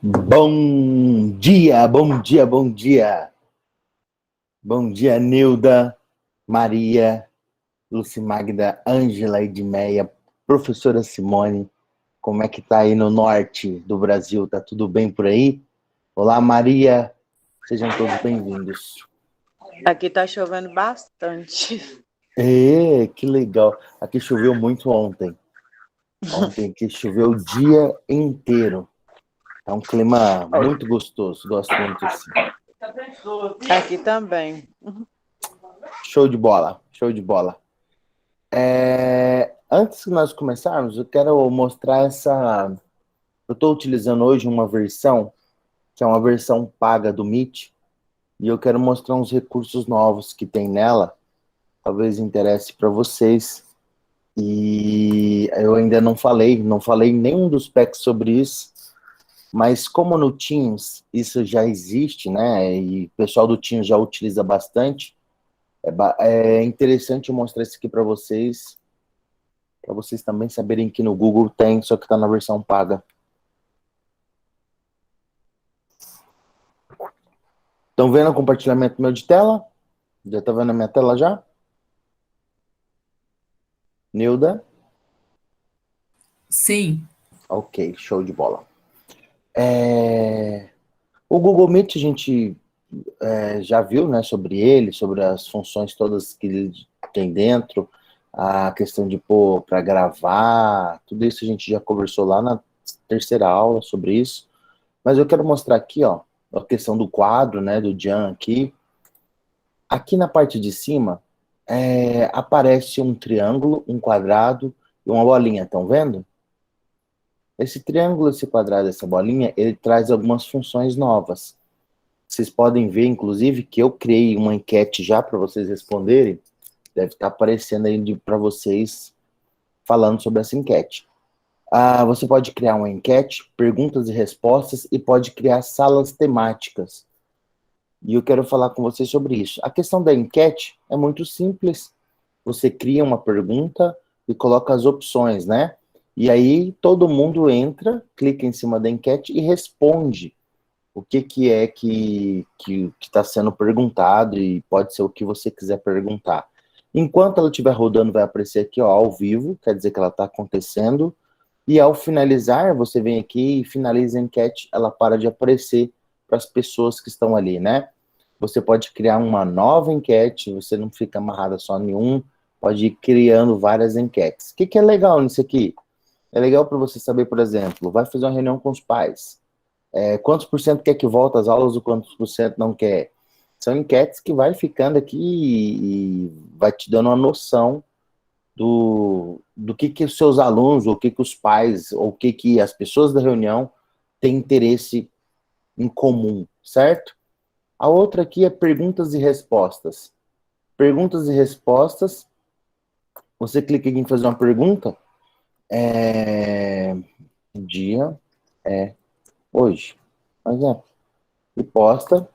Bom dia, bom dia, bom dia. Bom dia, Nilda, Maria, Lucimagda, Ângela, Edmeia, professora Simone. Como é que tá aí no norte do Brasil? Tá tudo bem por aí? Olá, Maria. Sejam todos bem-vindos. Aqui tá chovendo bastante. Que legal. Aqui choveu muito ontem. Ontem aqui choveu o dia inteiro. É um clima muito gostoso. Gosto muito assim. Aqui também. Show de bola, show de bola. Antes que nós começarmos, eu quero mostrar essa. Eu estou utilizando hoje uma versão, que é uma versão paga do Meet, e eu quero mostrar uns recursos novos que tem nela, talvez interesse para vocês. E eu ainda não falei nenhum dos packs sobre isso, mas como no Teams isso já existe, né? E o pessoal do Teams já utiliza bastante, é interessante mostrar isso aqui para vocês também saberem que no Google tem, só que está na versão paga. Estão vendo o compartilhamento meu de tela? Já está vendo a minha tela já? Nilda? Sim. Ok, show de bola. O Google Meet a gente já viu, né, sobre ele, sobre as funções todas que ele tem dentro, a questão de pôr para gravar, tudo isso a gente já conversou lá na terceira aula sobre isso. Mas eu quero mostrar aqui, ó, a questão do quadro, né, do Jan aqui. Aqui na parte de cima, aparece um triângulo, um quadrado e uma bolinha, estão vendo? Esse triângulo, esse quadrado, essa bolinha, ele traz algumas funções novas. Vocês podem ver, inclusive, que eu criei uma enquete já para vocês responderem. Deve estar aparecendo aí para vocês falando sobre essa enquete. Você pode criar uma enquete, perguntas e respostas, e pode criar salas temáticas. E eu quero falar com vocês sobre isso. A questão da enquete é muito simples. Você cria uma pergunta e coloca as opções, né? E aí todo mundo entra, clica em cima da enquete e responde o que é que está sendo perguntado, e pode ser o que você quiser perguntar. Enquanto ela estiver rodando, vai aparecer aqui, ó, ao vivo, quer dizer que ela está acontecendo. E ao finalizar, você vem aqui e finaliza a enquete, ela para de aparecer para as pessoas que estão ali, né? Você pode criar uma nova enquete, você não fica amarrada só em um, pode ir criando várias enquetes. O que é legal nisso aqui? É legal para você saber, por exemplo, vai fazer uma reunião com os pais. Quantos por cento quer que volte às aulas ou quantos por cento não quer? São enquetes que vai ficando aqui e vai te dando uma noção do que os seus alunos, ou o que os pais, ou o que as pessoas da reunião têm interesse em comum, certo? A outra aqui é perguntas e respostas. Perguntas e respostas, você clica aqui em fazer uma pergunta, o dia é hoje, por exemplo, e posta.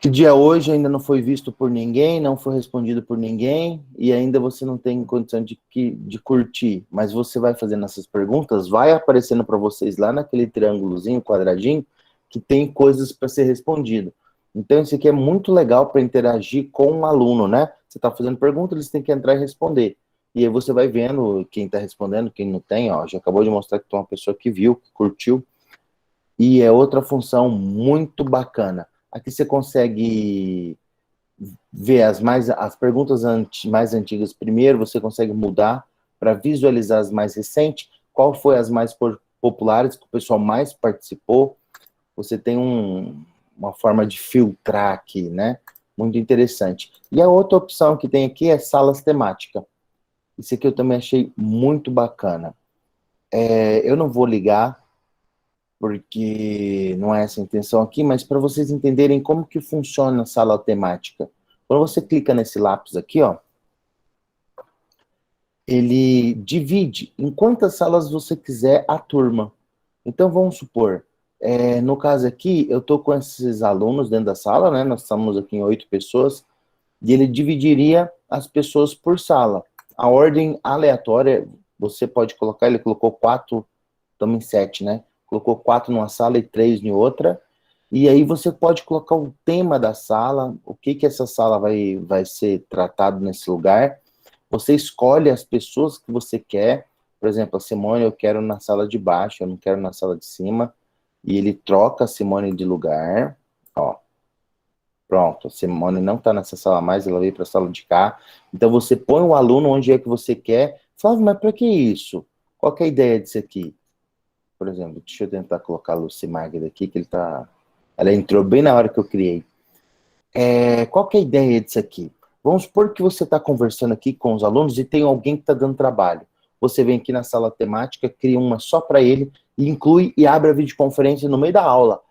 Que dia hoje ainda não foi visto por ninguém, não foi respondido por ninguém, e ainda você não tem condição de curtir, mas você vai fazendo essas perguntas, vai aparecendo para vocês lá naquele triângulozinho, quadradinho, que tem coisas para ser respondido. Então isso aqui é muito legal para interagir com o aluno, né? Você está fazendo pergunta, eles têm que entrar e responder. E aí você vai vendo quem está respondendo, quem não tem, ó, já acabou de mostrar que tem uma pessoa que viu, que curtiu, e é outra função muito bacana. Aqui você consegue ver as perguntas mais antigas primeiro, você consegue mudar para visualizar as mais recentes, qual foi as mais populares, que o pessoal mais participou. Você tem uma forma de filtrar aqui, né? Muito interessante. E a outra opção que tem aqui é salas temáticas. Isso aqui eu também achei muito bacana. Eu não vou ligar, porque não é essa a intenção aqui, mas para vocês entenderem como que funciona a sala temática. Quando você clica nesse lápis aqui, ó, ele divide em quantas salas você quiser a turma. Então, vamos supor, no caso aqui, eu estou com esses alunos dentro da sala, né? Nós estamos aqui em 8 pessoas, e ele dividiria as pessoas por sala. A ordem aleatória, você pode colocar, ele colocou 4 estamos em 7, né? Colocou 4 numa sala e 3 em outra. E aí você pode colocar o tema da sala, o que que essa sala vai ser tratado nesse lugar. Você escolhe as pessoas que você quer. Por exemplo, a Simone eu quero na sala de baixo, eu não quero na sala de cima. E ele troca a Simone de lugar. Ó, pronto, a Simone não está nessa sala mais, ela veio para a sala de cá. Então você põe o aluno onde é que você quer. Flávio, mas para que isso? Qual que é a ideia disso aqui? Por exemplo, deixa eu tentar colocar a Lucy Magda aqui, que ela entrou bem na hora que eu criei. Qual que é a ideia disso aqui? Vamos supor que você está conversando aqui com os alunos e tem alguém que está dando trabalho. Você vem aqui na sala temática, cria uma só para ele, e inclui e abre a videoconferência no meio da aula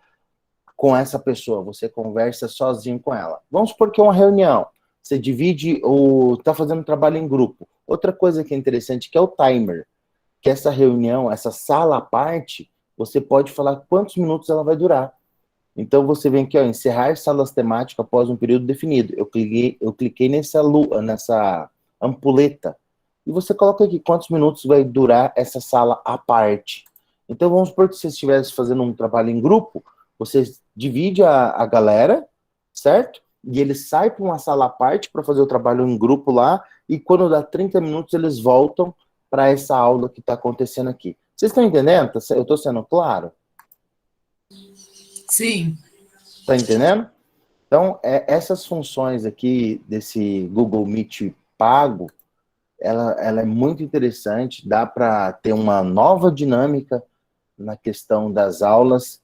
com essa pessoa. Você conversa sozinho com ela. Vamos supor que é uma reunião. Você divide ou está fazendo trabalho em grupo. Outra coisa que é interessante que é o timer. Que essa reunião, essa sala à parte, você pode falar quantos minutos ela vai durar. Então você vem aqui, ó, encerrar salas temáticas após um período definido. Eu cliquei nessa ampuleta e você coloca aqui quantos minutos vai durar essa sala à parte. Então vamos supor que você estivesse fazendo um trabalho em grupo, você divide a galera, certo? E eles saem para uma sala à parte para fazer o trabalho em grupo lá, e quando dá 30 minutos eles voltam para essa aula que está acontecendo aqui. Vocês estão entendendo? Eu estou sendo claro? Sim. Está entendendo? Então, essas funções aqui desse Google Meet pago, ela é muito interessante, dá para ter uma nova dinâmica na questão das aulas,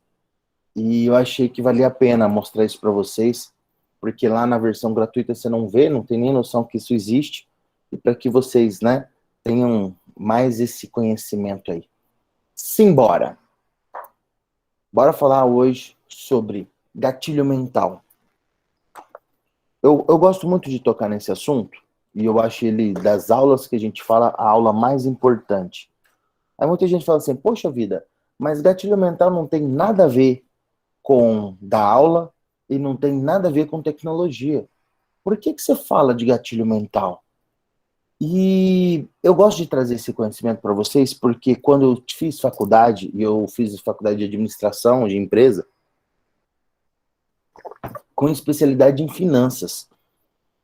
e eu achei que valia a pena mostrar isso para vocês, porque lá na versão gratuita você não vê, não tem nem noção que isso existe, e para que vocês, né, tenham mais esse conhecimento aí. Simbora! Bora falar hoje sobre gatilho mental. Eu gosto muito de tocar nesse assunto, e eu acho ele, das aulas que a gente fala, a aula mais importante. Aí muita gente fala assim, poxa vida, mas gatilho mental não tem nada a ver com dar aula e não tem nada a ver com tecnologia. Por que você fala de gatilho mental? E eu gosto de trazer esse conhecimento para vocês, porque quando eu fiz faculdade, e eu fiz faculdade de administração de empresa, com especialidade em finanças.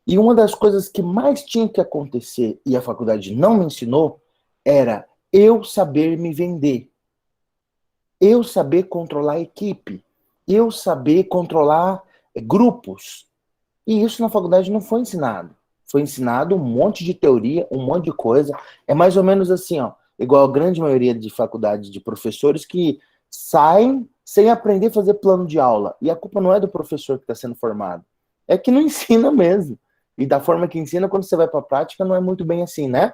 E uma das coisas que mais tinha que acontecer, e a faculdade não me ensinou, era eu saber me vender. Eu saber controlar a equipe. Eu saber controlar grupos. E isso na faculdade não foi ensinado. Foi ensinado um monte de teoria, um monte de coisa. É mais ou menos assim, ó, igual a grande maioria de faculdades de professores que saem sem aprender a fazer plano de aula. E a culpa não é do professor que está sendo formado. É que não ensina mesmo. E da forma que ensina, quando você vai para a prática, não é muito bem assim, né?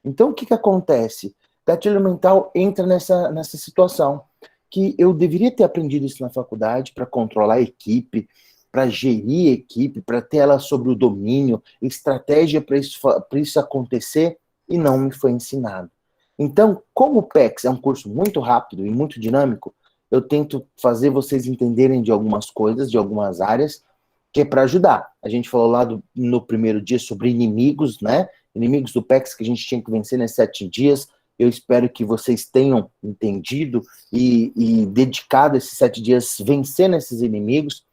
Então, o que que acontece? Gatilho mental entra nessa situação. Que eu deveria ter aprendido isso na faculdade para controlar a equipe, para gerir a equipe, para ter ela sobre o domínio, estratégia para isso acontecer, e não me foi ensinado. Então, como o PEX é um curso muito rápido e muito dinâmico, eu tento fazer vocês entenderem de algumas coisas, de algumas áreas, que é para ajudar. A gente falou lá no primeiro dia sobre inimigos, né? Inimigos do PEX que a gente tinha que vencer nesses 7 dias. Eu espero que vocês tenham entendido e dedicado esses 7 dias vencendo esses inimigos.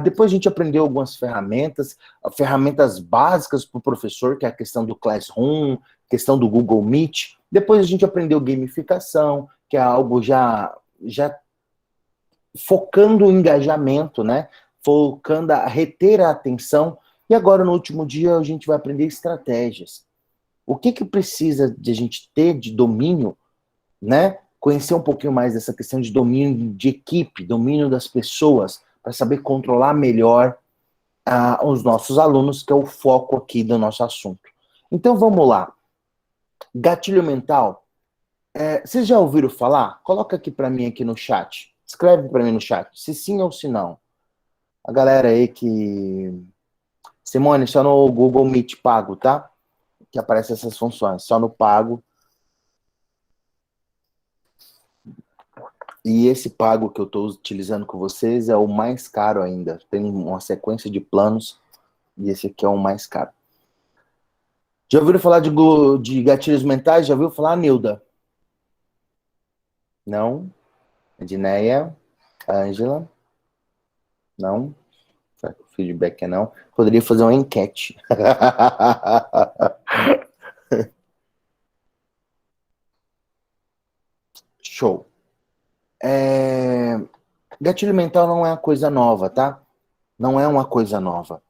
Depois a gente aprendeu algumas ferramentas básicas para o professor, que é a questão do Classroom, questão do Google Meet. Depois a gente aprendeu gamificação, que é algo já focando o engajamento, né? Focando a reter a atenção. E agora, no último dia, a gente vai aprender estratégias. O que precisa de a gente ter de domínio, né? Conhecer um pouquinho mais dessa questão de domínio de equipe, domínio das pessoas, para saber controlar melhor os nossos alunos, que é o foco aqui do nosso assunto. Então, vamos lá. Gatilho mental. Vocês já ouviram falar? Coloca aqui para mim aqui no chat. Escreve para mim no chat, se sim ou se não. A galera aí que... Simone, só no Google Meet pago, tá? Que aparecem essas funções, só no pago. E esse pago que eu estou utilizando com vocês é o mais caro ainda. Tem uma sequência de planos e esse aqui é o mais caro. Já ouviram falar de gatilhos mentais? Já ouviu falar, Nilda? Não. Edneia? Ângela? Não. Será que o feedback é não? Poderia fazer uma enquete. Show. Gatilho mental não é uma coisa nova, tá? Não é uma coisa nova.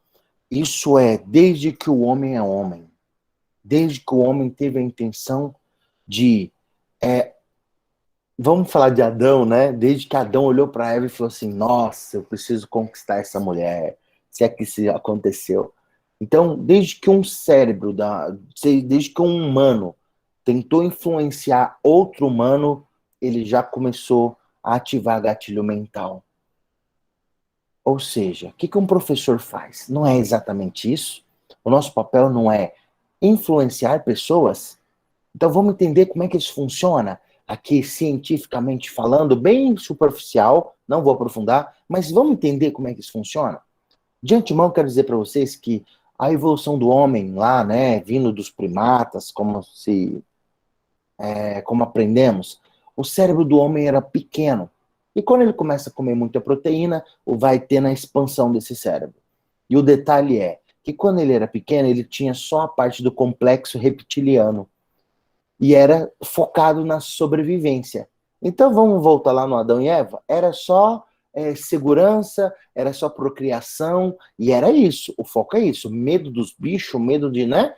Isso é desde que o homem é homem. Desde que o homem teve a intenção de... vamos falar de Adão, né? Desde que Adão olhou para Eva e falou assim, nossa, eu preciso conquistar essa mulher. Se é que isso aconteceu. Então, desde que um cérebro, desde que um humano tentou influenciar outro humano, ele já começou a ativar gatilho mental. Ou seja, o que um professor faz? Não é exatamente isso. O nosso papel não é influenciar pessoas. Então vamos entender como é que isso funciona, aqui cientificamente falando, bem superficial, não vou aprofundar, mas vamos entender como é que isso funciona? De antemão, quero dizer para vocês que a evolução do homem lá, né, vindo dos primatas, como aprendemos, o cérebro do homem era pequeno. E quando ele começa a comer muita proteína, vai ter na expansão desse cérebro. E o detalhe é que quando ele era pequeno, ele tinha só a parte do complexo reptiliano. E era focado na sobrevivência. Então vamos voltar lá no Adão e Eva? Era só segurança, era só procriação, e era isso. O foco é isso. Medo dos bichos, medo de, né?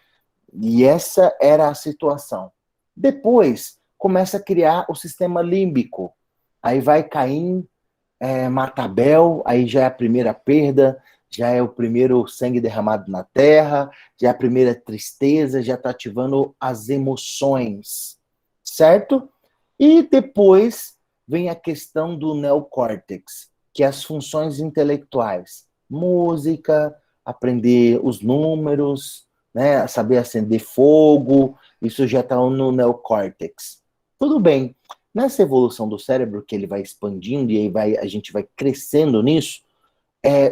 E essa era a situação. Depois, começa a criar o sistema límbico. Aí vai Caim, mata Abel, aí já é a primeira perda, já é o primeiro sangue derramado na terra, já é a primeira tristeza, já está ativando as emoções, certo? E depois vem a questão do neocórtex, que é as funções intelectuais. Música, aprender os números, né, saber acender fogo, isso já está no neocórtex. Tudo bem. Nessa evolução do cérebro, que ele vai expandindo e aí a gente vai crescendo nisso,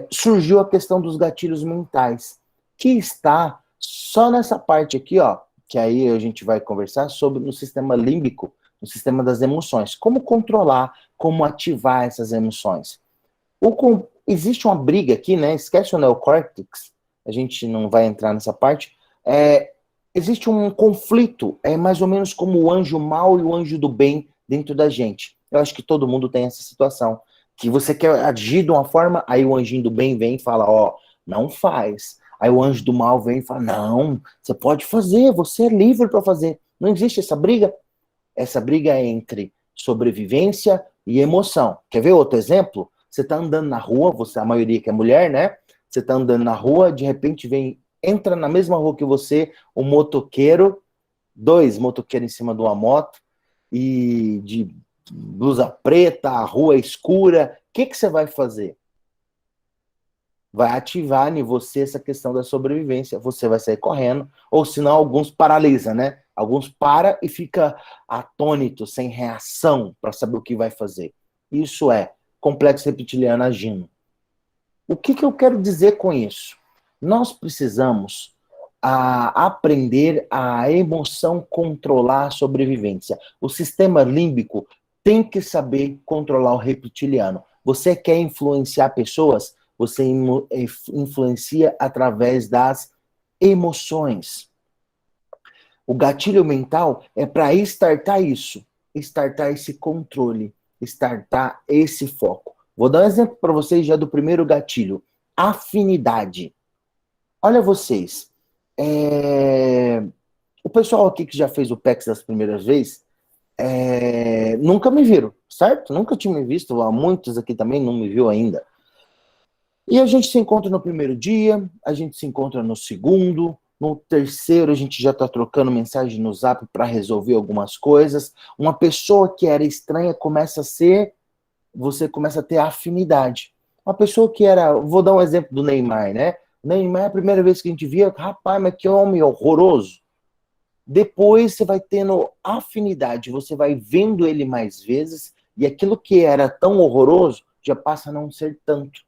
surgiu a questão dos gatilhos mentais, que está só nessa parte aqui, ó, que aí a gente vai conversar sobre no sistema límbico, no sistema das emoções. Como controlar, como ativar essas emoções. Existe uma briga aqui, né? Esquece o neocórtex, a gente não vai entrar nessa parte. Existe um conflito, mais ou menos como o anjo mau e o anjo do bem dentro da gente. Eu acho que todo mundo tem essa situação. Que você quer agir de uma forma, aí o anjinho do bem vem e fala, ó, não faz. Aí o anjo do mal vem e fala, não, você pode fazer, você é livre para fazer. Não existe essa briga? Essa briga é entre sobrevivência e emoção. Quer ver outro exemplo? Você está andando na rua, você, a maioria que é mulher, né? Você está andando na rua, de repente entra na mesma rua que você, um motoqueiro, dois motoqueiros em cima de uma moto, e de blusa preta, a rua é escura. O que você vai fazer? Vai ativar em você essa questão da sobrevivência. Você vai sair correndo, ou senão alguns paralisam, né? Alguns para e fica atônito, sem reação, para saber o que vai fazer. Isso é complexo reptiliano agindo. O que eu quero dizer com isso? Nós precisamos aprender a emoção controlar a sobrevivência. O sistema límbico tem que saber controlar o reptiliano. Você quer influenciar pessoas? Você influencia através das emoções. O gatilho mental é para startar isso, startar esse controle, startar esse foco. Vou dar um exemplo para vocês já do primeiro gatilho. Afinidade. Olha vocês. O pessoal aqui que já fez o PEX das primeiras vezes, nunca me viram, certo? Nunca tinha me visto. Há muitos aqui também não me viu ainda. E a gente se encontra no primeiro dia, a gente se encontra no segundo, no terceiro a gente já está trocando mensagem no Zap para resolver algumas coisas. Uma pessoa que era estranha você começa a ter afinidade. Uma pessoa que era, vou dar um exemplo do Neymar, né? O Neymar, a primeira vez que a gente via, rapaz, mas que homem horroroso. Depois você vai tendo afinidade, você vai vendo ele mais vezes, e aquilo que era tão horroroso já passa a não ser tanto.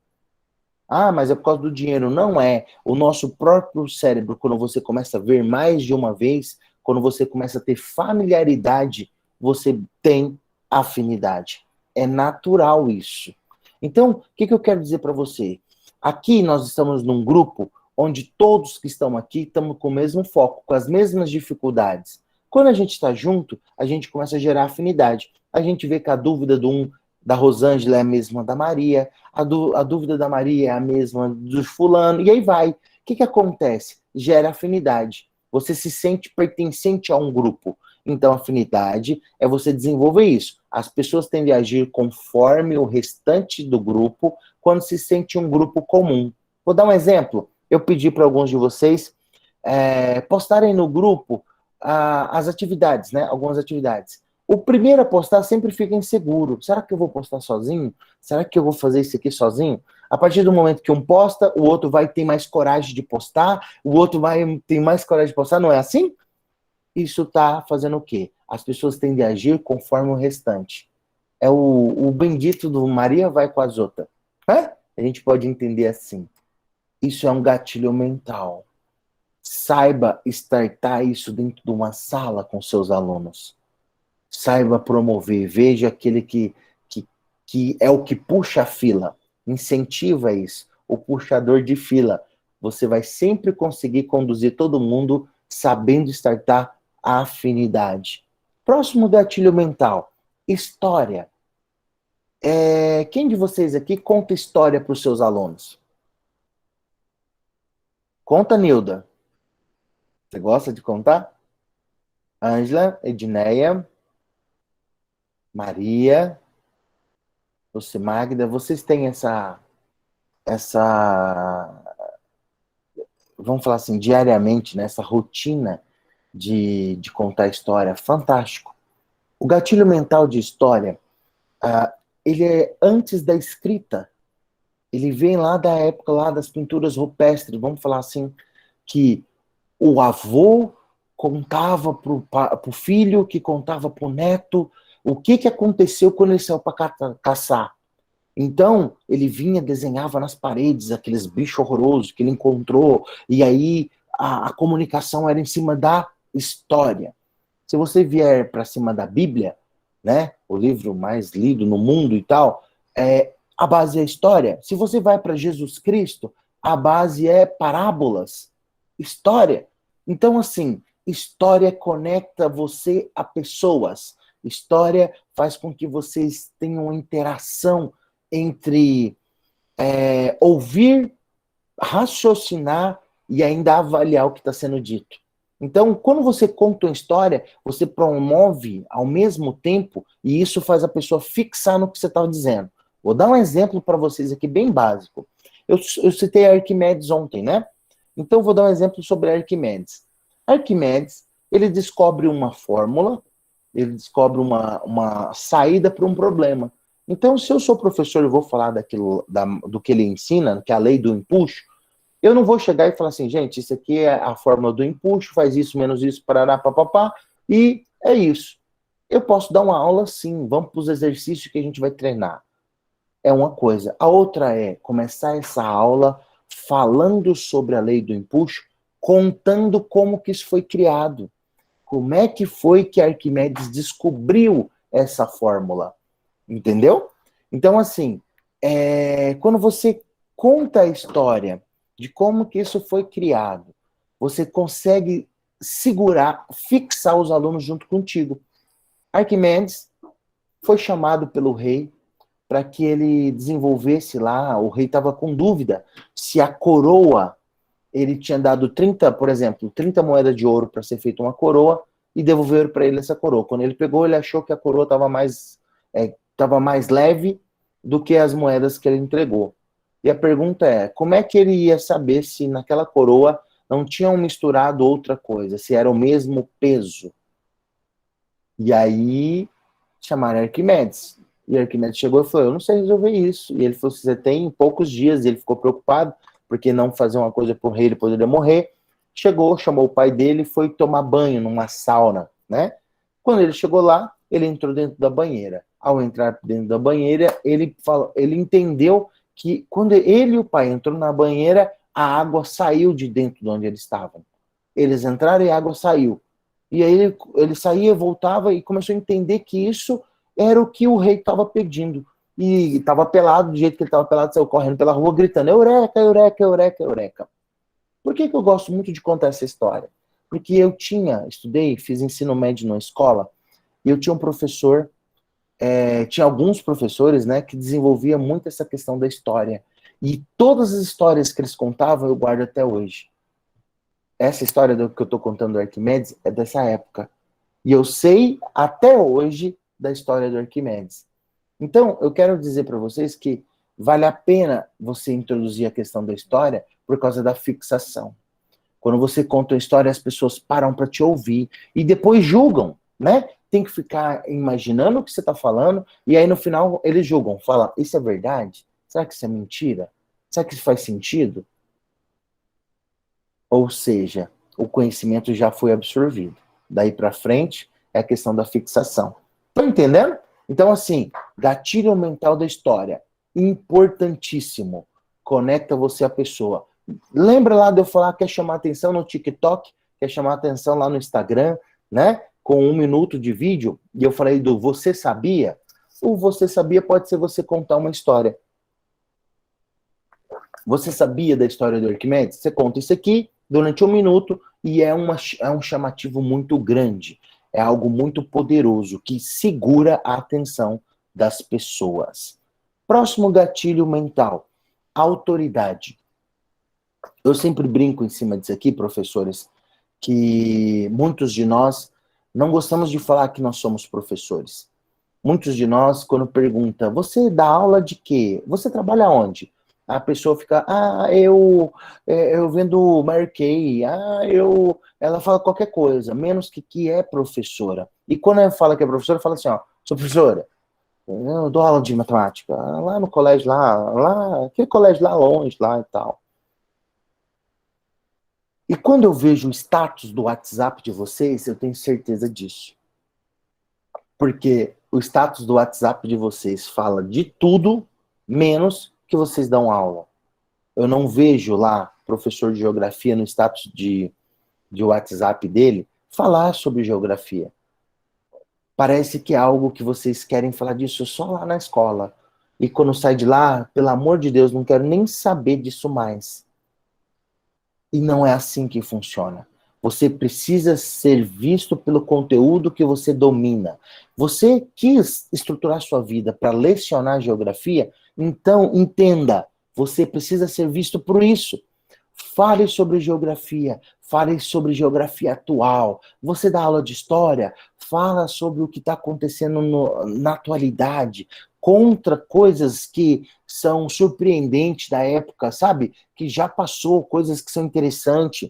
Ah, mas é por causa do dinheiro. Não é. O nosso próprio cérebro, quando você começa a ver mais de uma vez, quando você começa a ter familiaridade, você tem afinidade. É natural isso. Então, o que eu quero dizer para você? Aqui nós estamos num grupo onde todos que estão aqui estamos com o mesmo foco, com as mesmas dificuldades. Quando a gente está junto, a gente começa a gerar afinidade. A gente vê que a dúvida da Rosângela é a mesma da Maria, a dúvida da Maria é a mesma do fulano, e aí vai. O que acontece? Gera afinidade. Você se sente pertencente a um grupo. Então, afinidade é você desenvolver isso. As pessoas tendem a agir conforme o restante do grupo quando se sente um grupo comum. Vou dar um exemplo. Eu pedi para alguns de vocês postarem no grupo as atividades, né? Algumas atividades. O primeiro a postar sempre fica inseguro. Será que eu vou postar sozinho? Será que eu vou fazer isso aqui sozinho? A partir do momento que um posta, o outro vai ter mais coragem de postar, o outro vai ter mais coragem de postar. Não é assim? Isso está fazendo o quê? As pessoas tendem a agir conforme o restante. É o bendito do Maria vai com as outras. A gente pode entender assim. Isso é um gatilho mental. Saiba startar isso dentro de uma sala com seus alunos. Saiba promover. Veja aquele que é o que puxa a fila. Incentiva isso. O puxador de fila. Você vai sempre conseguir conduzir todo mundo sabendo startar a afinidade. Próximo gatilho mental. História. Quem de vocês aqui conta história para os seus alunos? Conta, Nilda. Você gosta de contar? Ângela, Edneia, Maria, você, Magda, vocês têm vamos falar assim, diariamente, né, essa rotina de contar história. Fantástico. O gatilho mental de história, ele é antes da escrita. Ele vem lá da época lá das pinturas rupestres, vamos falar assim, que o avô contava para o filho, que contava para o neto, o que aconteceu quando ele saiu para caçar. Então, ele vinha, desenhava nas paredes aqueles bichos horrorosos que ele encontrou, e aí a comunicação era em cima da história. Se você vier para cima da Bíblia, né, o livro mais lido no mundo e tal, a base é a história. Se você vai para Jesus Cristo, a base é parábolas, história. Então, assim, história conecta você a pessoas. História faz com que vocês tenham uma interação entre ouvir, raciocinar e ainda avaliar o que está sendo dito. Então, quando você conta uma história, você promove ao mesmo tempo e isso faz a pessoa fixar no que você estava dizendo. Vou dar um exemplo para vocês aqui bem básico. Eu citei Arquimedes ontem, né? Então, vou dar um exemplo sobre Arquimedes. Arquimedes, ele descobre uma fórmula, ele descobre uma saída para um problema. Então, se eu sou professor e vou falar do que ele ensina, que é a lei do empuxo, eu não vou chegar e falar assim, gente, isso aqui é a fórmula do empuxo, faz isso, menos isso, parará, papapá, e é isso. Eu posso dar uma aula sim, vamos para os exercícios que a gente vai treinar. É uma coisa. A outra é começar essa aula falando sobre a lei do empuxo, contando como que isso foi criado. Como é que foi que Arquimedes descobriu essa fórmula? Entendeu? Então, assim, quando você conta a história de como que isso foi criado, você consegue segurar, fixar os alunos junto contigo. Arquimedes foi chamado pelo rei para que ele desenvolvesse lá, o rei estava com dúvida se a coroa, ele tinha dado 30, por exemplo, 30 moedas de ouro para ser feita uma coroa e devolveram para ele essa coroa. Quando ele pegou, ele achou que a coroa estava mais leve do que as moedas que ele entregou. E a pergunta é, como é que ele ia saber se naquela coroa não tinham misturado outra coisa, se era o mesmo peso? E aí chamaram Arquimedes. E Arquimedes chegou e falou, eu não sei resolver isso. E ele falou, você tem poucos dias, e ele ficou preocupado, porque não fazer uma coisa para o rei, ele poderia morrer. Chegou, chamou o pai dele e foi tomar banho numa sauna, né? Quando ele chegou lá, ele entrou dentro da banheira. Ao entrar dentro da banheira, ele entendeu que quando ele e o pai entrou na banheira, a água saiu de dentro de onde eles estavam. Eles entraram e a água saiu. E aí ele saía, voltava e começou a entender que isso era o que o rei estava pedindo. E estava pelado, do jeito que ele estava pelado, saiu correndo pela rua, gritando, eureka, eureka, eureka, eureka. Por que eu gosto muito de contar essa história? Porque eu estudei, fiz ensino médio na escola, e eu tinha um professor, tinha alguns professores, né, que desenvolvia muito essa questão da história. E todas as histórias que eles contavam, eu guardo até hoje. Essa história que eu estou contando do Arquimedes é dessa época. E eu sei até hoje da história do Arquimedes. Então, eu quero dizer para vocês que vale a pena você introduzir a questão da história por causa da fixação. Quando você conta uma história, as pessoas param para te ouvir e depois julgam, né? Tem que ficar imaginando o que você está falando e aí no final eles julgam, falam, isso é verdade? Será que isso é mentira? Será que isso faz sentido? Ou seja, o conhecimento já foi absorvido. Daí para frente é a questão da fixação. Estão entendendo? Então, assim, gatilho mental da história, importantíssimo. Conecta você à pessoa. Lembra lá de eu falar que quer chamar atenção no TikTok, quer chamar atenção lá no Instagram, né? Com 1 minuto de vídeo, e eu falei do você sabia? O você sabia pode ser você contar uma história. Você sabia da história do Arquimedes? Você conta isso aqui durante 1 minuto e é um chamativo muito grande. É algo muito poderoso que segura a atenção das pessoas. Próximo gatilho mental, autoridade. Eu sempre brinco em cima disso aqui, professores, que muitos de nós não gostamos de falar que nós somos professores. Muitos de nós, quando pergunta, você dá aula de quê? Você trabalha onde? A pessoa fica, eu vendo Mary Kay, ela fala qualquer coisa, menos que é professora. E quando ela fala que é professora, fala assim, ó, sou professora, eu dou aula de matemática, lá no colégio, aquele colégio lá longe, lá e tal. E quando eu vejo o status do WhatsApp de vocês, eu tenho certeza disso. Porque o status do WhatsApp de vocês fala de tudo, menos que vocês dão aula. Eu não vejo lá, professor de geografia, no status de WhatsApp dele, falar sobre geografia. Parece que é algo que vocês querem falar disso só lá na escola. E quando sai de lá, pelo amor de Deus, não quero nem saber disso mais. E não é assim que funciona. Você precisa ser visto pelo conteúdo que você domina. Você quis estruturar sua vida para lecionar geografia? Então, entenda, você precisa ser visto por isso. Fale sobre geografia atual. Você dá aula de história? Fala sobre o que está acontecendo na atualidade, contra coisas que são surpreendentes da época, sabe? Que já passou, coisas que são interessantes,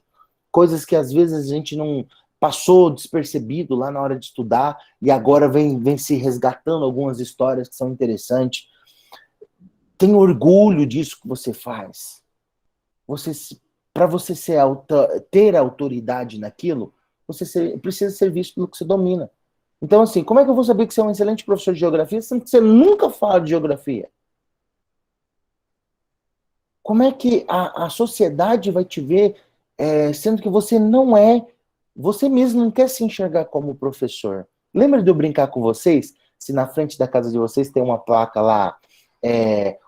coisas que às vezes a gente não passou despercebido lá na hora de estudar e agora vem se resgatando algumas histórias que são interessantes. Tem orgulho disso que você faz. Para você ter autoridade naquilo, você precisa ser visto pelo que você domina. Então, assim, como é que eu vou saber que você é um excelente professor de geografia sendo que você nunca fala de geografia? Como é que a sociedade vai te ver sendo que você não é, você mesmo não quer se enxergar como professor? Lembra de eu brincar com vocês? Se na frente da casa de vocês tem uma placa lá,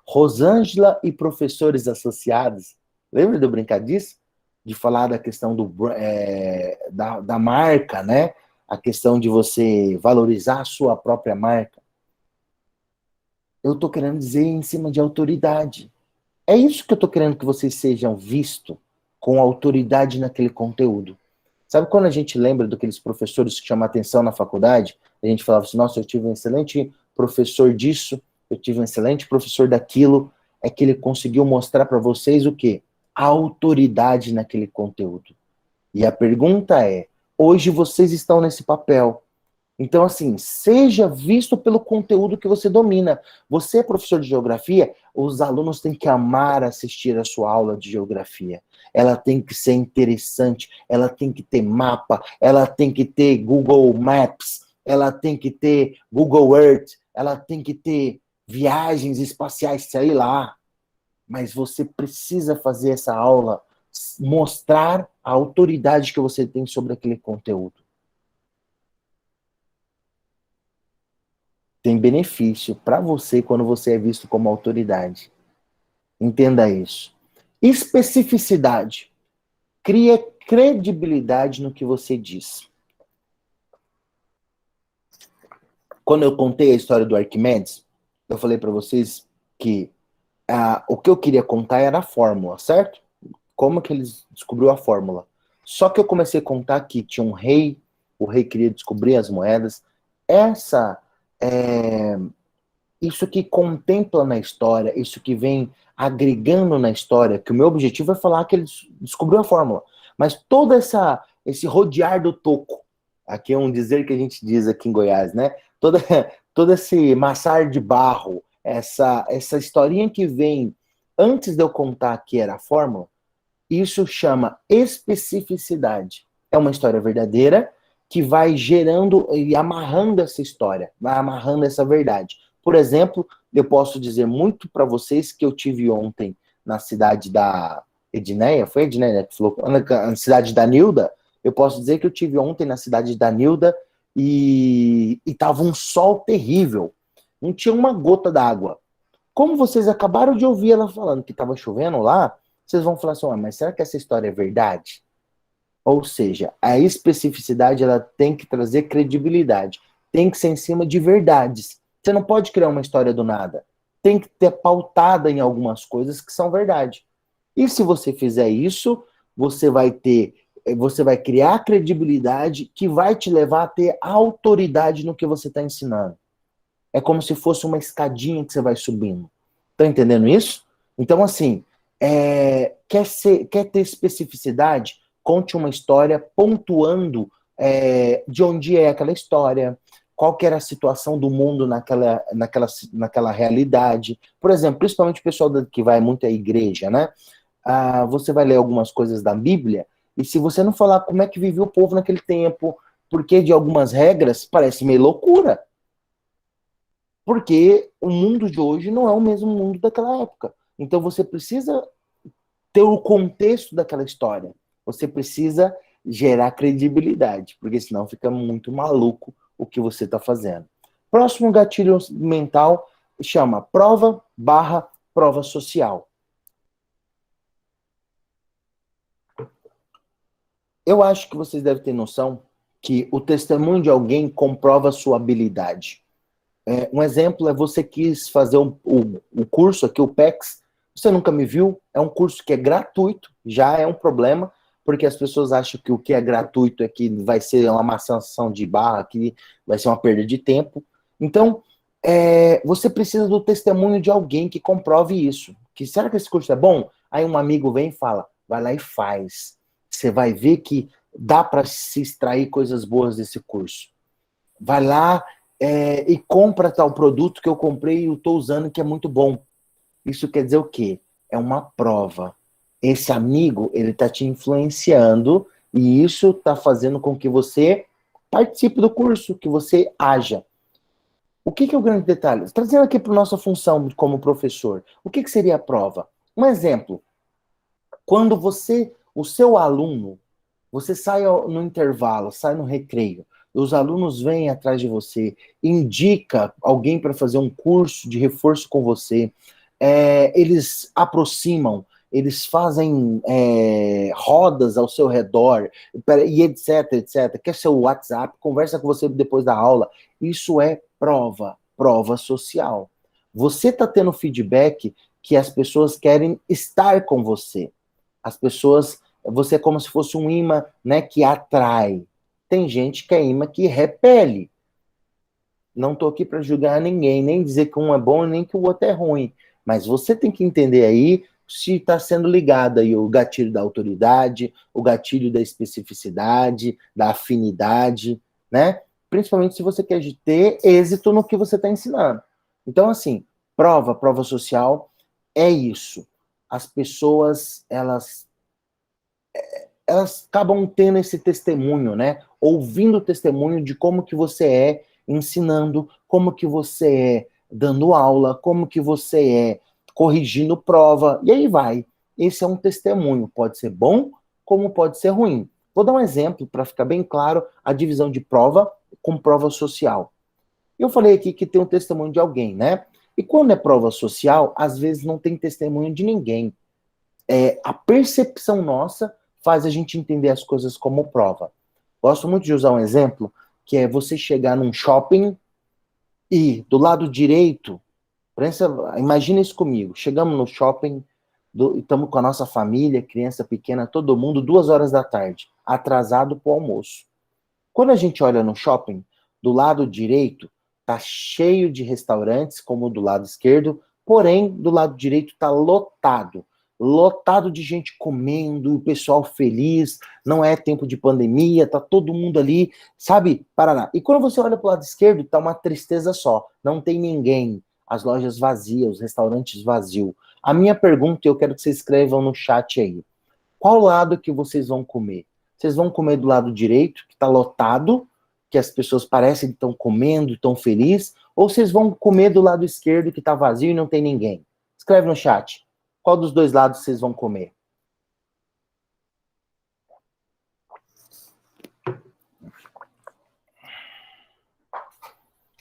Rosângela e professores associados. Lembra de eu brincar disso? De falar da questão da marca, né? A questão de você valorizar a sua própria marca. Eu estou querendo dizer em cima de autoridade. É isso que eu estou querendo que vocês sejam vistos com autoridade naquele conteúdo. Sabe quando a gente lembra daqueles professores que chamam atenção na faculdade? A gente falava assim, nossa, eu tive um excelente professor disso, eu tive um excelente professor daquilo. É que ele conseguiu mostrar para vocês o quê? A autoridade naquele conteúdo. E a pergunta é, hoje vocês estão nesse papel. Então, assim, seja visto pelo conteúdo que você domina. Você é professor de geografia, os alunos têm que amar assistir a sua aula de geografia. Ela tem que ser interessante, ela tem que ter mapa, ela tem que ter Google Maps, ela tem que ter Google Earth, ela tem que ter viagens espaciais, sei lá. Mas você precisa fazer essa aula, mostrar a autoridade que você tem sobre aquele conteúdo. tem benefício para você quando você é visto como autoridade. Entenda isso. Especificidade. Cria credibilidade no que você diz. Quando eu contei a história do Arquimedes, eu falei para vocês que o que eu queria contar era a fórmula, certo? Como que eles descobriu a fórmula. Só que eu comecei a contar que tinha um rei, o rei queria descobrir as moedas. Isso que contempla na história, isso que vem agregando na história, que o meu objetivo é falar que ele descobriu a fórmula. Mas todo esse rodear do toco, aqui é um dizer que a gente diz aqui em Goiás, né? Todo esse maçar de barro, essa historinha que vem antes de eu contar que era a fórmula, isso chama especificidade. É uma história verdadeira que vai gerando e amarrando essa história, vai amarrando essa verdade. Por exemplo, eu posso dizer muito para vocês que eu tive ontem na cidade da Edneia, foi a Edneia que falou, na cidade da Nilda, eu posso dizer que eu tive ontem na cidade da Nilda e tava um sol terrível, não tinha uma gota d'água. Como vocês acabaram de ouvir ela falando que estava chovendo lá, vocês vão falar assim, mas será que essa história é verdade? Ou seja, a especificidade ela tem que trazer credibilidade, tem que ser em cima de verdades. Você não pode criar uma história do nada. Tem que ter pautada em algumas coisas que são verdade. E se você fizer isso, você vai criar credibilidade que vai te levar a ter autoridade no que você está ensinando. É como se fosse uma escadinha que você vai subindo. Tá entendendo isso? Então, assim, quer ter especificidade? Conte uma história pontuando de onde é aquela história, qual que era a situação do mundo naquela realidade. Por exemplo, principalmente o pessoal que vai muito à igreja, né? Você vai ler algumas coisas da Bíblia, e se você não falar como é que vivia o povo naquele tempo, porque de algumas regras, parece meio loucura. Porque o mundo de hoje não é o mesmo mundo daquela época. Então você precisa ter o contexto daquela história. Você precisa gerar credibilidade, porque senão fica muito maluco o que você está fazendo. Próximo gatilho mental chama prova/prova social. Eu acho que vocês devem ter noção que o testemunho de alguém comprova a sua habilidade. Um exemplo é você quis fazer o curso aqui, o PEX, você nunca me viu, é um curso que é gratuito, já é um problema, porque as pessoas acham que o que é gratuito é que vai ser uma maçãção de barra, que vai ser uma perda de tempo. Então, você precisa do testemunho de alguém que comprove isso. Que será que esse curso é bom? Aí um amigo vem e fala, vai lá e faz. Você vai ver que dá para se extrair coisas boas desse curso. Vai lá e compra tal produto que eu comprei e eu estou usando que é muito bom. Isso quer dizer o quê? É uma prova. Esse amigo, ele está te influenciando e isso está fazendo com que você participe do curso, que você haja. O que é o grande detalhe? Trazendo aqui para a nossa função como professor, o que seria a prova? Um exemplo, quando o seu aluno, você sai no intervalo, sai no recreio, os alunos vêm atrás de você, indica alguém para fazer um curso de reforço com você, eles aproximam, eles fazem rodas ao seu redor, e etc, etc. Quer seu WhatsApp, conversa com você depois da aula. Isso é prova social. Você está tendo feedback que as pessoas querem estar com você. Você é como se fosse um imã, né, que atrai. Tem gente que é imã que repele. Não estou aqui para julgar ninguém, nem dizer que um é bom nem que o outro é ruim. Mas você tem que entender aí se está sendo ligado aí o gatilho da autoridade, o gatilho da especificidade, da afinidade, né? Principalmente se você quer ter êxito no que você está ensinando. Então, assim, prova social é isso. As pessoas, elas acabam tendo esse testemunho, né? Ouvindo o testemunho de como que você é ensinando, como que você é dando aula, como que você é corrigindo prova, e aí vai. Esse é um testemunho, pode ser bom, como pode ser ruim. Vou dar um exemplo para ficar bem claro a divisão de prova com prova social. Eu falei aqui que tem um testemunho de alguém, né? E quando é prova social, às vezes não tem testemunho de ninguém. A percepção nossa faz a gente entender as coisas como prova. Gosto muito de usar um exemplo, que é você chegar num shopping e do lado direito, imagina isso comigo, chegamos no shopping, estamos com a nossa família, criança pequena, todo mundo, 2 horas da tarde, atrasado para o almoço. Quando a gente olha no shopping, do lado direito tá cheio de restaurantes, como do lado esquerdo, porém, do lado direito tá lotado. Lotado de gente comendo, o pessoal feliz, não é tempo de pandemia, tá todo mundo ali, sabe, Paraná. E quando você olha pro lado esquerdo, tá uma tristeza só, não tem ninguém, as lojas vazias, os restaurantes vazios. A minha pergunta, eu quero que vocês escrevam no chat aí, qual lado que vocês vão comer? Vocês vão comer do lado direito, que está lotado, que as pessoas parecem que estão comendo, estão felizes, ou vocês vão comer do lado esquerdo, que está vazio e não tem ninguém? Escreve no chat. Qual dos dois lados vocês vão comer?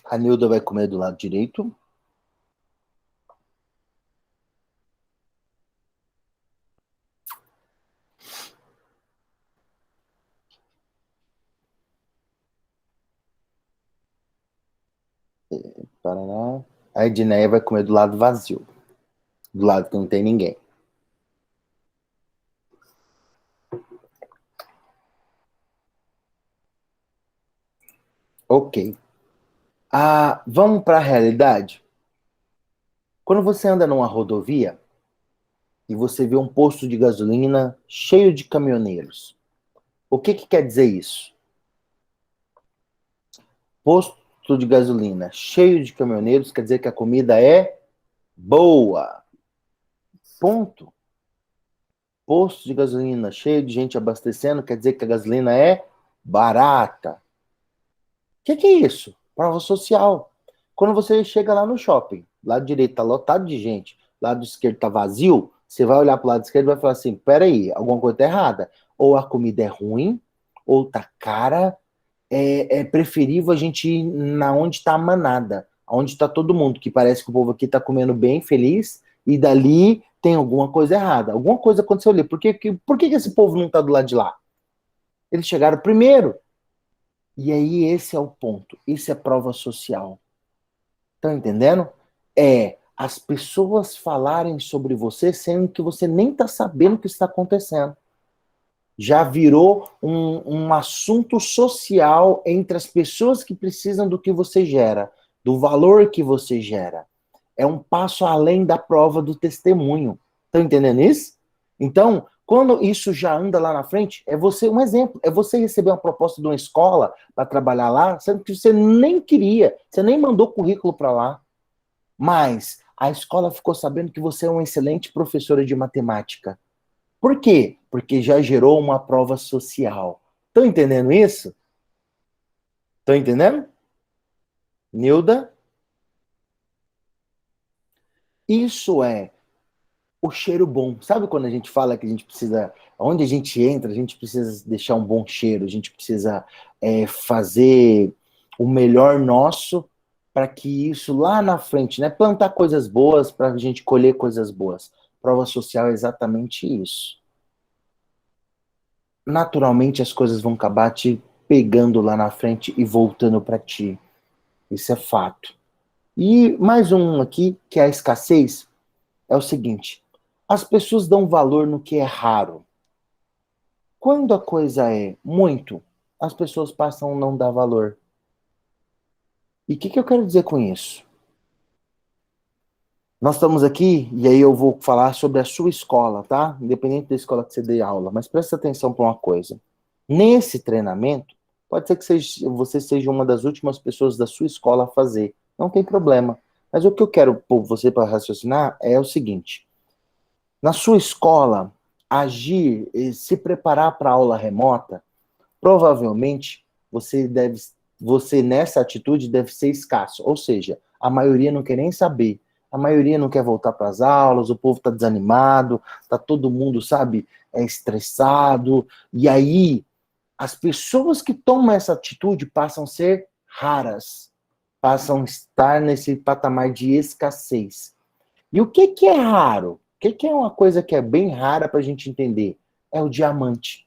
A Nilda vai comer do lado direito. Paraná. A Edneia vai comer do lado vazio. Do lado que não tem ninguém. Ok. Vamos para a realidade? Quando você anda numa rodovia e você vê um posto de gasolina cheio de caminhoneiros, o que quer dizer isso? Posto de gasolina cheio de caminhoneiros quer dizer que a comida é boa. Ponto. Posto de gasolina cheio de gente abastecendo quer dizer que a gasolina é barata. O que é isso? Prova social. Quando você chega lá no shopping, lado direito tá lotado de gente, lado esquerdo tá vazio, você vai olhar pro lado esquerdo e vai falar assim, peraí, alguma coisa tá errada. Ou a comida é ruim, ou tá cara, é preferível a gente ir na onde está a manada, onde está todo mundo, que parece que o povo aqui está comendo bem, feliz, e dali tem alguma coisa errada. Alguma coisa aconteceu ali. Por que esse povo não está do lado de lá? Eles chegaram primeiro. E aí esse é o ponto. Isso é prova social. Estão entendendo? É as pessoas falarem sobre você sendo que você nem está sabendo o que está acontecendo. Já virou um assunto social entre as pessoas que precisam do que você gera, do valor que você gera. É um passo além da prova do testemunho. Estão entendendo isso? Então, quando isso já anda lá na frente, é você, um exemplo, é você receber uma proposta de uma escola para trabalhar lá, sendo que você nem queria, você nem mandou currículo para lá. Mas a escola ficou sabendo que você é uma excelente professora de matemática. Por quê? Porque já gerou uma prova social. Estão entendendo isso? Estão entendendo? Nilda? Isso é o cheiro bom. Sabe quando a gente fala que a gente precisa, onde a gente entra, a gente precisa deixar um bom cheiro, a gente precisa fazer o melhor nosso para que isso lá na frente, né? Plantar coisas boas para a gente colher coisas boas. Prova social é exatamente isso. Naturalmente as coisas vão acabar te pegando lá na frente e voltando para ti. Isso é fato. E mais um aqui, que é a escassez, é o seguinte: as pessoas dão valor no que é raro. Quando a coisa é muito, as pessoas passam a não dar valor. E o que eu quero dizer com isso? Nós estamos aqui, e aí eu vou falar sobre a sua escola, tá? Independente da escola que você dê aula, mas presta atenção para uma coisa. Nesse treinamento, pode ser que você seja uma das últimas pessoas da sua escola a fazer. Não tem problema. Mas o que eu quero pôr você para raciocinar é o seguinte: na sua escola, agir e se preparar para a aula remota, provavelmente você nessa atitude deve ser escasso. Ou seja, a maioria não quer nem saber. A maioria não quer voltar para as aulas, o povo está desanimado, está todo mundo, sabe, estressado. E aí, as pessoas que tomam essa atitude passam a ser raras. passam a estar nesse patamar de escassez. E o que que é raro? O que que é uma coisa que é bem rara para a gente entender? É o diamante.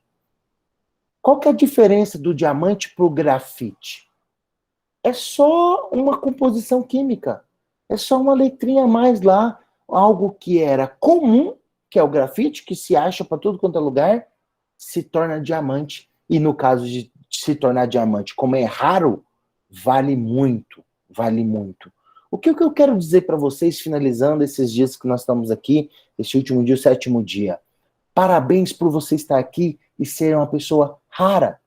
Qual que é a diferença do diamante para o grafite? É só uma composição química. É só uma letrinha a mais lá. Algo que era comum, que é o grafite, que se acha para tudo quanto é lugar, se torna diamante. E no caso de se tornar diamante, como é raro, vale muito. Vale muito. O que eu quero dizer para vocês, finalizando esses dias que nós estamos aqui, esse último dia, o 7º dia. Parabéns por você estar aqui e ser uma pessoa rara.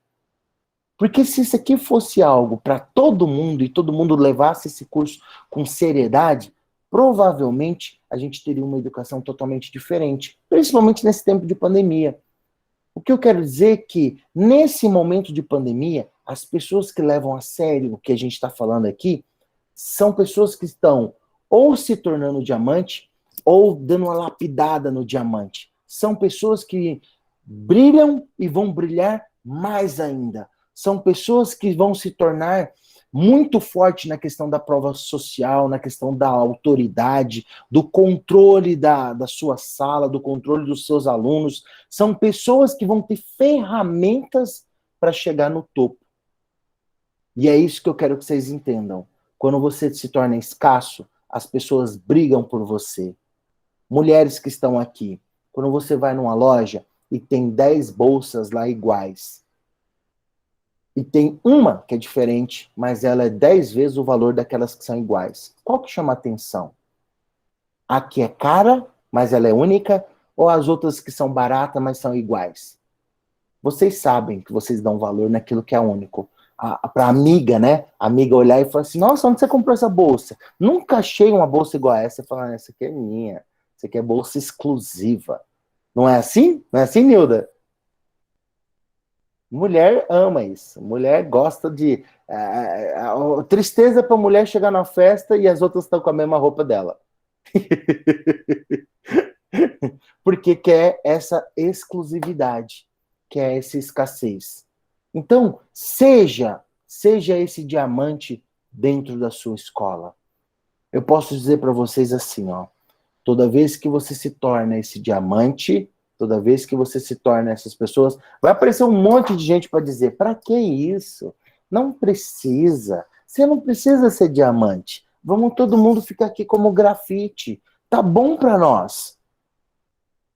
Porque se isso aqui fosse algo para todo mundo e todo mundo levasse esse curso com seriedade, provavelmente a gente teria uma educação totalmente diferente, principalmente nesse tempo de pandemia. O que eu quero dizer é que, nesse momento de pandemia, as pessoas que levam a sério o que a gente está falando aqui são pessoas que estão ou se tornando diamante ou dando uma lapidada no diamante. São pessoas que brilham e vão brilhar mais ainda. São pessoas que vão se tornar muito fortes na questão da prova social, na questão da autoridade, do controle da sua sala, do controle dos seus alunos. São pessoas que vão ter ferramentas para chegar no topo. E é isso que eu quero que vocês entendam. Quando você se torna escasso, as pessoas brigam por você. Mulheres que estão aqui, quando você vai numa loja e tem 10 bolsas lá iguais, e tem uma que é diferente, mas ela é 10 vezes o valor daquelas que são iguais. Qual que chama a atenção? A que é cara, mas ela é única, ou as outras que são baratas, mas são iguais? Vocês sabem que vocês dão valor naquilo que é único. Para amiga, né? A amiga olhar e falar assim, nossa, onde você comprou essa bolsa? Nunca achei uma bolsa igual a essa. Você fala, essa aqui é minha. Essa aqui é bolsa exclusiva. Não é assim? Não é assim, Nilda? Mulher ama isso. Mulher gosta de... tristeza para mulher chegar na festa e as outras estão com a mesma roupa dela. Porque quer essa exclusividade, quer essa escassez. Então, seja esse diamante dentro da sua escola. Eu posso dizer para vocês assim, ó, toda vez que você se torna esse diamante, toda vez que você se torna essas pessoas, vai aparecer um monte de gente para dizer, para que isso? Não precisa. Você não precisa ser diamante. Vamos todo mundo ficar aqui como grafite. Tá bom para nós.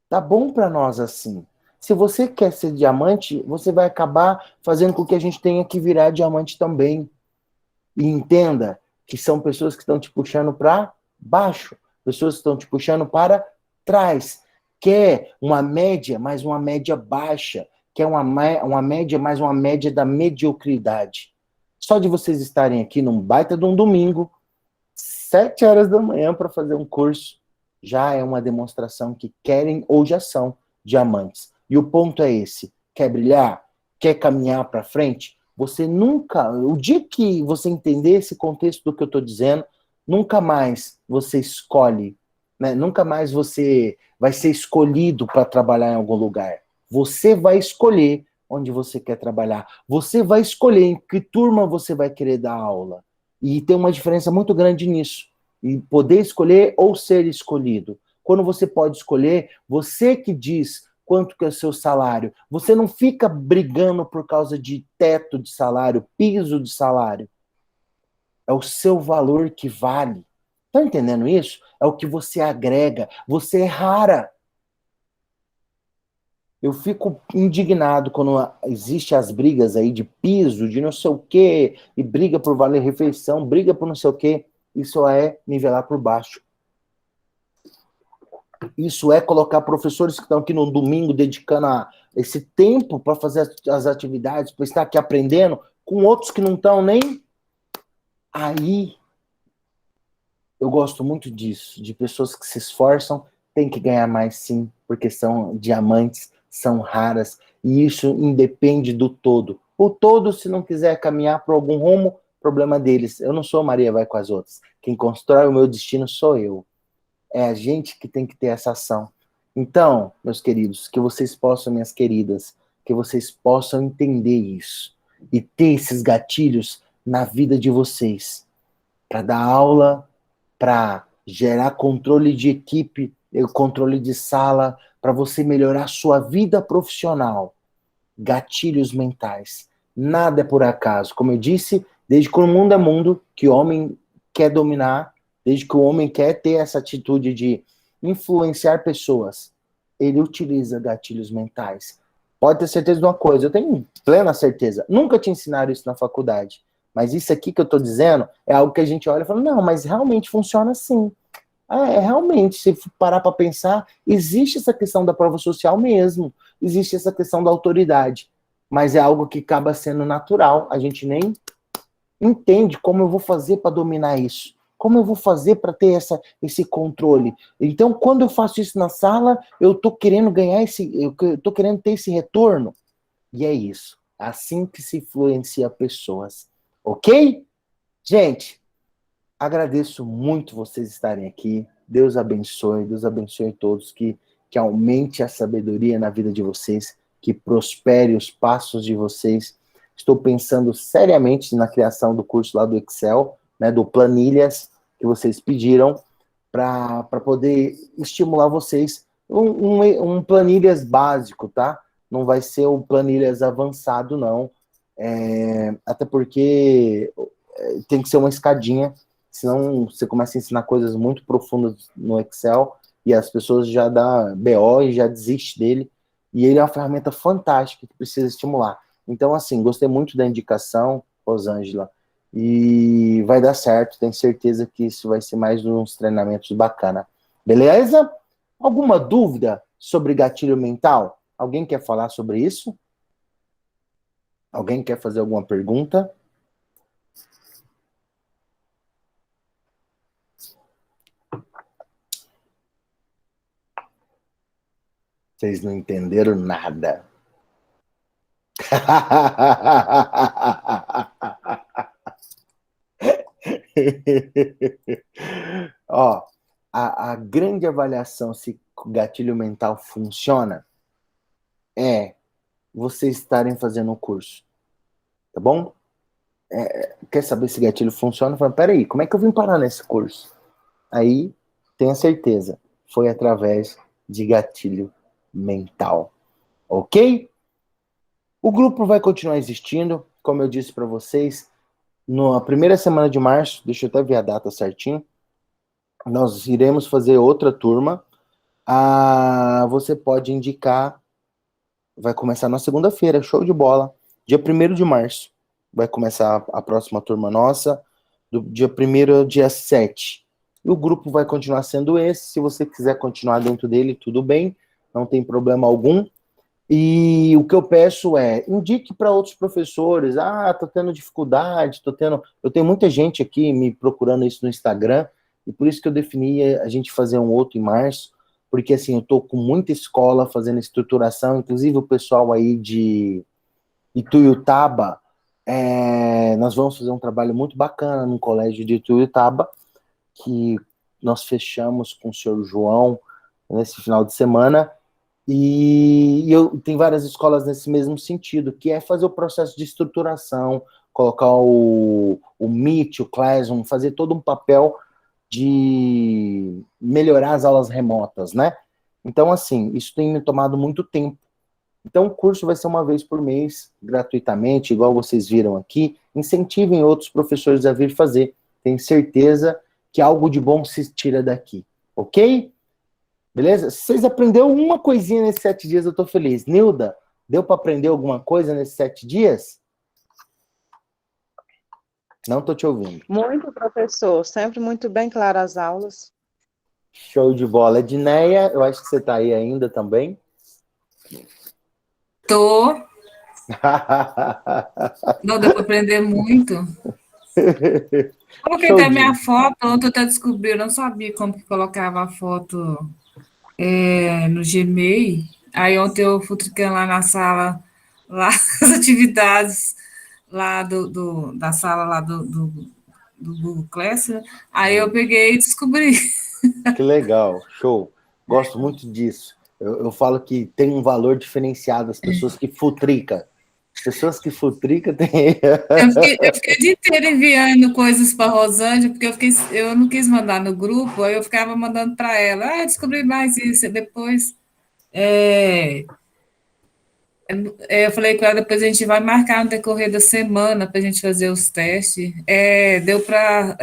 Tá bom para nós assim. Se você quer ser diamante, você vai acabar fazendo com que a gente tenha que virar diamante também. E entenda que são pessoas que estão te puxando para baixo, pessoas que estão te puxando para trás. Quer uma média, mas uma média baixa. Quer uma média, mas uma média da mediocridade. Só de vocês estarem aqui num baita de um domingo, 7 horas da manhã para fazer um curso, já é uma demonstração que querem ou já são diamantes. E o ponto é esse: quer brilhar? Quer caminhar para frente? Você nunca, o dia que você entender esse contexto do que eu estou dizendo, nunca mais você escolhe, né? Nunca mais você vai ser escolhido para trabalhar em algum lugar. Você vai escolher onde você quer trabalhar. Você vai escolher em que turma você vai querer dar aula. E tem uma diferença muito grande nisso. E poder escolher ou ser escolhido. Quando você pode escolher, você que diz quanto que é o seu salário. Você não fica brigando por causa de teto de salário, piso de salário. É o seu valor que vale. Tá entendendo isso? É o que você agrega. Você é rara. Eu fico indignado quando existem as brigas aí de piso, de não sei o quê, e briga por valer refeição, briga por não sei o quê. Isso é nivelar por baixo. Isso é colocar professores que estão aqui no domingo dedicando esse tempo para fazer as atividades, para estar aqui aprendendo, com outros que não estão nem aí. Eu gosto muito disso, de pessoas que se esforçam, tem que ganhar mais sim, porque são diamantes, são raras, e isso independe do todo. O todo, se não quiser caminhar por algum rumo, problema deles. Eu não sou Maria vai com as outras. Quem constrói o meu destino sou eu. É a gente que tem que ter essa ação. Então, meus queridos, que vocês possam, minhas queridas, que vocês possam entender isso e ter esses gatilhos na vida de vocês. para dar aula, para gerar controle de equipe, controle de sala, para você melhorar a sua vida profissional. Gatilhos mentais. Nada é por acaso. Como eu disse, desde que o mundo é mundo, que o homem quer dominar, desde que o homem quer ter essa atitude de influenciar pessoas, ele utiliza gatilhos mentais. Pode ter certeza de uma coisa, eu tenho plena certeza. Nunca te ensinaram isso na faculdade. Mas isso aqui que eu estou dizendo é algo que a gente olha e fala, não, mas realmente funciona assim. Realmente, se parar para pensar, existe essa questão da prova social mesmo, existe essa questão da autoridade, mas é algo que acaba sendo natural, a gente nem entende como eu vou fazer para dominar isso, como eu vou fazer para ter esse controle. Então, quando eu faço isso na sala, eu estou querendo ganhar eu estou querendo ter esse retorno, e é isso, assim que se influencia pessoas, ok? Gente, agradeço muito vocês estarem aqui. Deus abençoe todos, que aumente a sabedoria na vida de vocês, que prospere os passos de vocês. Estou pensando seriamente na criação do curso lá do Excel, né, do Planilhas, que vocês pediram, para poder estimular vocês. Um Planilhas básico, tá? Não vai ser um Planilhas avançado, não. Até porque tem que ser uma escadinha, senão você começa a ensinar coisas muito profundas no Excel e as pessoas já dá BO e já desiste dele. E ele é uma ferramenta fantástica que precisa estimular. Então, assim, gostei muito da indicação, Rosângela, e vai dar certo. Tenho certeza que isso vai ser mais uns treinamentos bacana. Beleza? Alguma dúvida sobre gatilho mental? Alguém quer falar sobre isso? Alguém quer fazer alguma pergunta? Vocês não entenderam nada. Ó, a grande avaliação se o gatilho mental funciona é vocês estarem fazendo o curso, tá bom? Quer saber se gatilho funciona? Fala, peraí, como é que eu vim parar nesse curso? Aí, tenha certeza, foi através de gatilho mental, ok? O grupo vai continuar existindo, como eu disse para vocês, na primeira semana de março, deixa eu até ver a data certinho, nós iremos fazer outra turma. Você pode indicar, vai começar na segunda-feira, show de bola, dia 1º de março, vai começar a próxima turma nossa, do dia 1º ao dia 7. E o grupo vai continuar sendo esse, se você quiser continuar dentro dele, tudo bem, não tem problema algum. E o que eu peço é, indique para outros professores, tô tendo dificuldade, eu tenho muita gente aqui me procurando isso no Instagram, e por isso que eu defini a gente fazer um outro em março, porque assim, eu estou com muita escola fazendo estruturação, inclusive o pessoal aí de Ituiutaba, nós vamos fazer um trabalho muito bacana no colégio de Ituiutaba, que nós fechamos com o senhor João nesse final de semana, e tem várias escolas nesse mesmo sentido, que é fazer o processo de estruturação, colocar o Meet, o Classroom, fazer todo um papel de melhorar as aulas remotas, né? Então, assim, isso tem me tomado muito tempo. Então, o curso vai ser uma vez por mês, gratuitamente, igual vocês viram aqui. Incentivem outros professores a vir fazer. Tenho certeza que algo de bom se tira daqui, ok? Beleza? Se vocês aprenderam uma coisinha nesses 7 dias, eu tô feliz. Nilda, deu para aprender alguma coisa nesses 7 dias? Não tô te ouvindo. Muito, professor. Sempre muito bem claras as aulas. Show de bola. Edneia, eu acho que você tá aí ainda também. Tô. Não, deu para aprender muito. Coloquei até minha foto, ontem eu até descobri, eu não sabia como que colocava a foto no Gmail. Aí ontem eu fui clicando lá na sala, lá as atividades lá da sala lá do Google Classroom. Aí eu peguei e descobri. Que legal, show. Gosto muito disso. Eu falo que tem um valor diferenciado as pessoas que futrica. pessoas que futrica tem. Eu fiquei o dia inteiro enviando coisas para Rosângela, porque eu não quis mandar no grupo, aí eu ficava mandando para ela. Descobri mais isso. Depois, eu falei com ela, depois a gente vai marcar no decorrer da semana para a gente fazer os testes. Deu para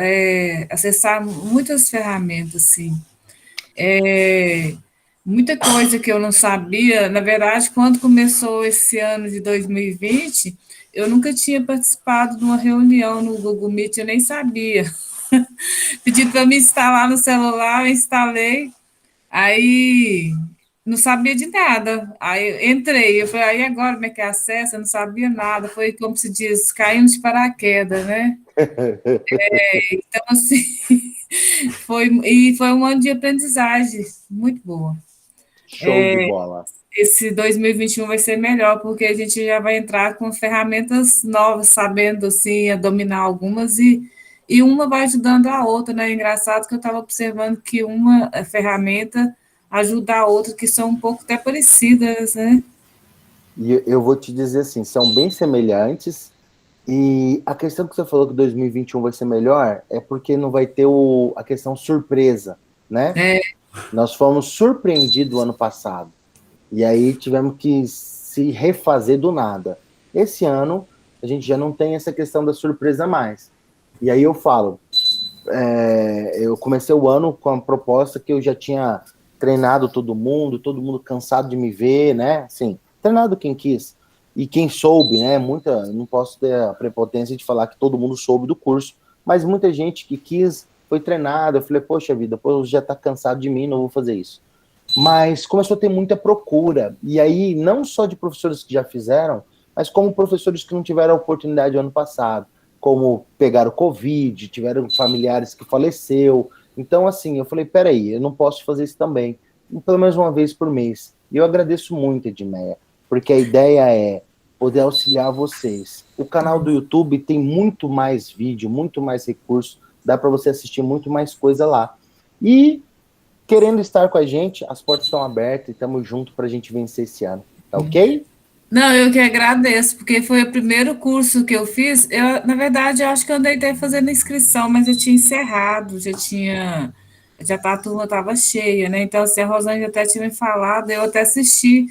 acessar muitas ferramentas, assim. Muita coisa que eu não sabia. Na verdade, quando começou esse ano de 2020, eu nunca tinha participado de uma reunião no Google Meet, eu nem sabia. Pediram para me instalar no celular, eu instalei, aí não sabia de nada. Aí eu entrei, eu falei, aí agora como é que é acesso? Eu não sabia nada. Foi, como se diz, caindo de paraquedas, né? Então, assim, foi um ano de aprendizagem muito boa. Show de bola. Esse 2021 vai ser melhor, porque a gente já vai entrar com ferramentas novas, sabendo, assim, a dominar algumas, e uma vai ajudando a outra, né? Engraçado que eu estava observando que uma ferramenta ajuda a outra, que são um pouco até parecidas, né? E eu vou te dizer assim, são bem semelhantes, e a questão que você falou que 2021 vai ser melhor é porque não vai ter a questão surpresa, né? Nós fomos surpreendidos ano passado. E aí tivemos que se refazer do nada. Esse ano, a gente já não tem essa questão da surpresa mais. E aí eu falo, eu comecei o ano com a proposta que eu já tinha treinado todo mundo cansado de me ver, né? Assim, treinado quem quis. E quem soube, né? Não posso ter a prepotência de falar que todo mundo soube do curso, mas muita gente que quis foi treinada. Eu falei, poxa vida, pô, já tá cansado de mim, não vou fazer isso. Mas começou a ter muita procura, e aí não só de professores que já fizeram, mas como professores que não tiveram a oportunidade no ano passado, como pegaram Covid, tiveram familiares que faleceu. Então, assim, eu falei, peraí, eu não posso fazer isso também, pelo menos uma vez por mês. E eu agradeço muito, Edmeia, porque a ideia é poder auxiliar vocês. O canal do YouTube tem muito mais vídeo, muito mais recurso, dá para você assistir muito mais coisa lá. E querendo estar com a gente, as portas estão abertas e estamos juntos para a gente vencer esse ano. Tá ok? Não, eu que agradeço, porque foi o primeiro curso que eu fiz. Na verdade, eu acho que eu andei até fazendo inscrição, mas eu tinha encerrado, a turma estava cheia, né? Então, assim, a Rosângela até tinha me falado, eu até assisti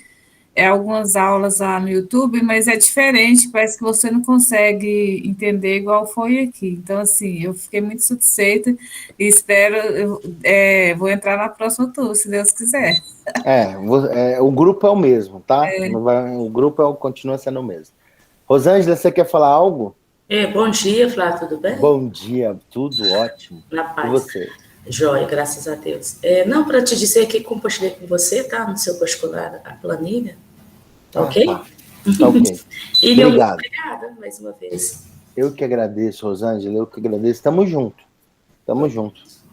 algumas aulas lá no YouTube, mas é diferente, parece que você não consegue entender igual foi aqui. Então, assim, eu fiquei muito satisfeita e espero, vou entrar na próxima turma, se Deus quiser. O grupo é o mesmo, tá? O grupo continua sendo o mesmo. Rosângela, você quer falar algo? Bom dia, Flávio, tudo bem? Bom dia, tudo ótimo. Na paz. E você? Joia, graças a Deus. Não, para te dizer que compartilhei com você, tá? No seu particular, a planilha. Tá ok? Tá ok. E meu muito obrigada, mais uma vez. Eu que agradeço, Rosângela, eu que agradeço. Tamo junto.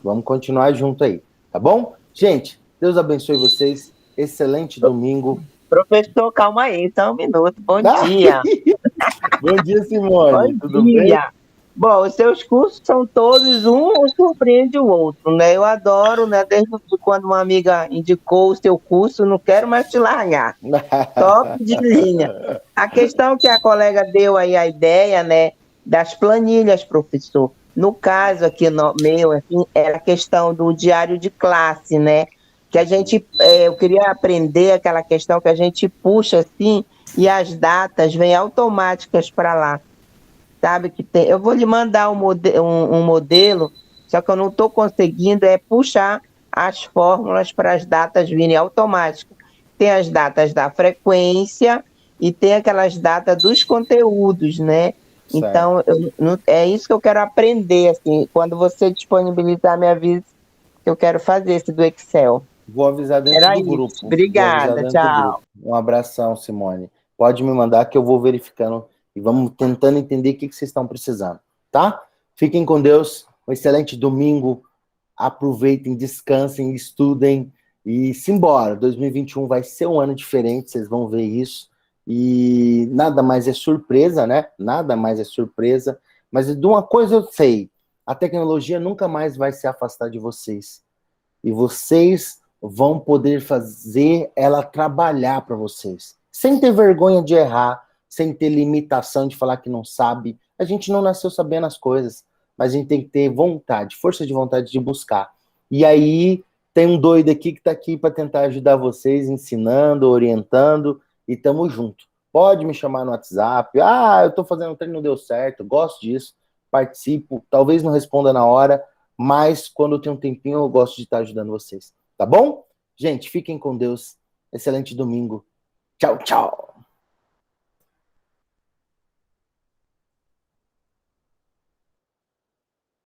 Vamos continuar junto aí, tá bom? Gente, Deus abençoe vocês. Excelente domingo. Professor, calma aí, só um minuto. Bom dia. Bom dia, Simone. Tudo bem? Bom, os seus cursos são todos um surpreende o outro, né? Eu adoro, né? Desde quando uma amiga indicou o seu curso, não quero mais te largar. Top de linha. A questão que a colega deu aí a ideia, né? Das planilhas, professor. No caso aqui meu, assim, era a questão do diário de classe, né? Que a gente, eu queria aprender aquela questão que a gente puxa assim e as datas vêm automáticas para lá. Sabe que tem? Eu vou lhe mandar um modelo, só que eu não estou conseguindo puxar as fórmulas para as datas virem automáticas. Tem as datas da frequência e tem aquelas datas dos conteúdos, né? Certo. Então, é isso que eu quero aprender, assim. Quando você disponibilizar, me avise que eu quero fazer esse do Excel. Vou avisar dentro do grupo. Obrigada, tchau. Um abração, Simone. Pode me mandar que eu vou verificando e vamos tentando entender o que vocês estão precisando, tá? Fiquem com Deus, um excelente domingo, aproveitem, descansem, estudem e simbora. 2021 vai ser um ano diferente, vocês vão ver isso, e nada mais é surpresa, né? Nada mais é surpresa, mas de uma coisa eu sei, a tecnologia nunca mais vai se afastar de vocês, e vocês vão poder fazer ela trabalhar para vocês, sem ter vergonha de errar, sem ter limitação de falar que não sabe. A gente não nasceu sabendo as coisas, mas a gente tem que ter vontade, força de vontade de buscar. E aí tem um doido aqui que está aqui para tentar ajudar vocês, ensinando, orientando, e tamo junto. Pode me chamar no WhatsApp. Ah, eu estou fazendo um treino, não deu certo, gosto disso, participo, talvez não responda na hora, mas quando eu tenho um tempinho eu gosto de estar ajudando vocês. Tá bom? Gente, fiquem com Deus. Excelente domingo. Tchau, tchau.